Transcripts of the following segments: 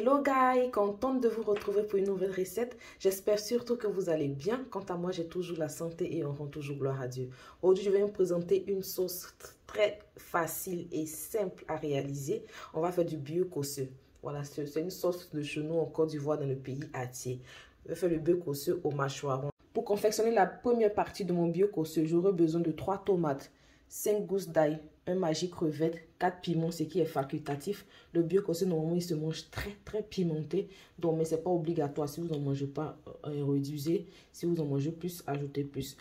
Hello guys, contente de vous retrouver pour une nouvelle recette. J'espère surtout que vous allez bien. Quant à moi, j'ai toujours la santé et on rend toujours gloire à Dieu. Aujourd'hui, je vais vous présenter une sauce très facile et simple à réaliser. On va faire du bœuf cosseux. Voilà, c'est une sauce de chez nous en Côte d'Ivoire dans le pays entier. Je vais faire le bœuf cosseux au mâchoiron. Pour confectionner la première partie de mon bœuf cosseux, j'aurai besoin de 3 tomates, 5 gousses d'ail, un magi crevette, 4 piments, ce qui est facultatif. Le bœuf cosseux, normalement, il se mange très pimenté. Donc, mais ce n'est pas obligatoire. Si vous n'en mangez pas, réduisez. Si vous en mangez plus, ajoutez plus.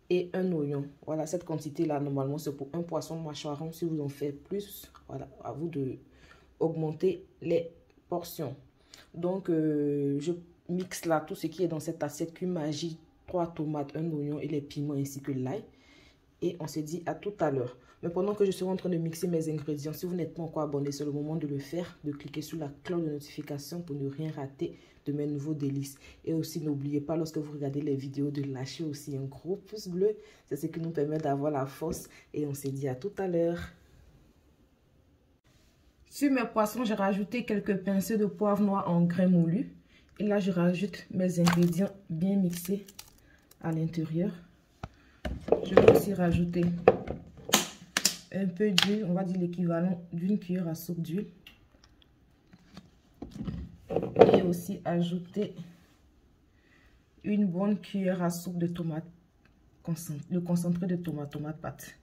Et un oignon. Voilà, cette quantité-là, normalement, c'est pour un poisson mâchoiron. Si vous en faites plus, voilà, à vous de augmenter les portions. Donc, je mixe là tout ce qui est dans cette assiette: cumin, magi, 3 tomates, un oignon et les piments ainsi que l'ail. Et on se dit à tout à l'heure. Mais pendant que je suis en train de mixer mes ingrédients, si vous n'êtes pas encore abonné, c'est le moment de le faire, de cliquer sur la cloche de notification pour ne rien rater de mes nouveaux délices. Et aussi, n'oubliez pas, lorsque vous regardez les vidéos, de lâcher aussi un gros pouce bleu. C'est ce qui nous permet d'avoir la force. Et on se dit à tout à l'heure. Sur mes poissons, j'ai rajouté quelques pincées de poivre noir en grains moulus. Et là, je rajoute mes ingrédients bien mixés à l'intérieur. Je vais aussi rajouter un peu d'huile, on va dire l'équivalent d'une cuillère à soupe d'huile. Et aussi ajouter une bonne cuillère à soupe de tomate, le concentré de tomate pâte.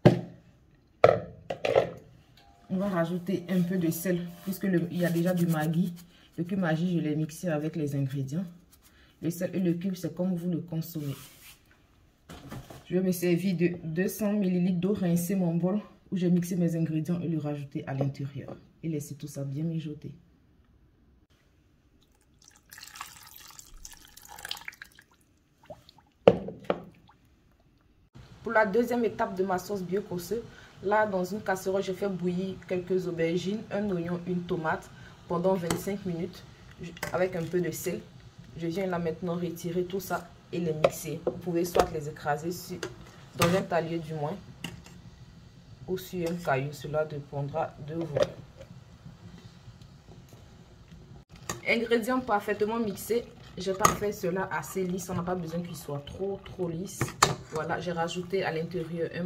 On va rajouter un peu de sel, puisqu'il y a déjà du maggi. Le cube Maggi, je l'ai mixé avec les ingrédients. Le sel et le cube, c'est comme vous le consommez. Je vais me servir de 200 ml d'eau, rincer mon bol où j'ai mixé mes ingrédients et le rajouter à l'intérieur. Et laisser tout ça bien mijoter. Pour la deuxième étape de ma sauce bœuf cosseux, là dans une casserole, je fais bouillir quelques aubergines, un oignon, une tomate pendant 25 minutes avec un peu de sel. Je viens là maintenant retirer tout ça et les mixer. Vous pouvez soit les écraser dans un talier du moins ou sur un caillou, cela dépendra de vous. Ingrédients parfaitement mixés. J'ai pas fait cela assez lisse, on n'a pas besoin qu'il soit trop lisse. Voilà, j'ai rajouté à l'intérieur un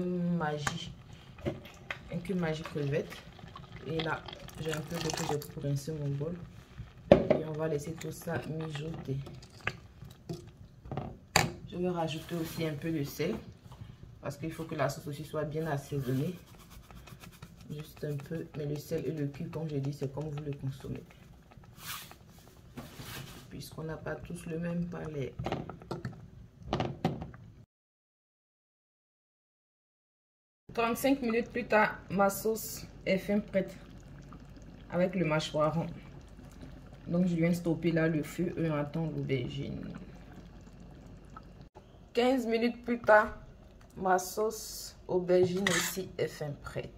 cube magi crevette. Et là, j'ai un peu d'eau que j'ai pour rincer mon bol. Et on va laisser tout ça mijoter. Je vais rajouter aussi un peu de sel. Parce qu'il faut que la sauce aussi soit bien assaisonnée. Juste un peu. Mais le sel et le cube, comme je dis, c'est comme vous le consommez. Puisqu'on n'a pas tous le même palais. « 35 minutes plus tard, ma sauce est fin prête avec le mâchoiron. Donc, je viens stopper là le feu et on attend l'aubergine. 15 minutes plus tard, ma sauce aubergine aussi est fin prête.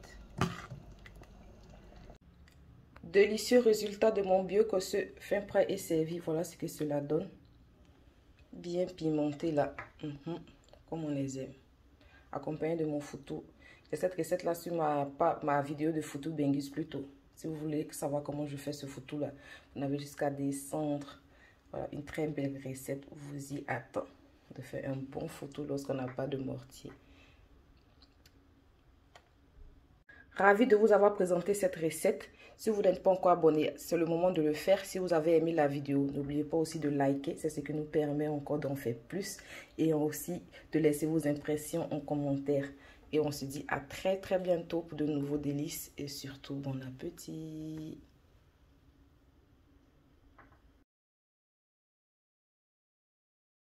Délicieux résultat de mon bœuf cosseux fin prêt et servi. Voilà ce que cela donne. Bien pimenté là, comme on les aime. Accompagné de mon foutou. C'est cette recette là sur ma vidéo de foutou bengus plutôt. Si vous voulez savoir comment je fais ce foutou là, vous n'avez jusqu'à descendre. Voilà, une très belle recette. Vous y attend de faire un bon foutou lorsqu'on n'a pas de mortier. Ravi de vous avoir présenté cette recette. Si vous n'êtes pas encore abonné, c'est le moment de le faire. Si vous avez aimé la vidéo, n'oubliez pas aussi de liker. C'est ce qui nous permet encore d'en faire plus. Et aussi de laisser vos impressions en commentaire. Et on se dit à très bientôt pour de nouveaux délices. Et surtout, bon appétit!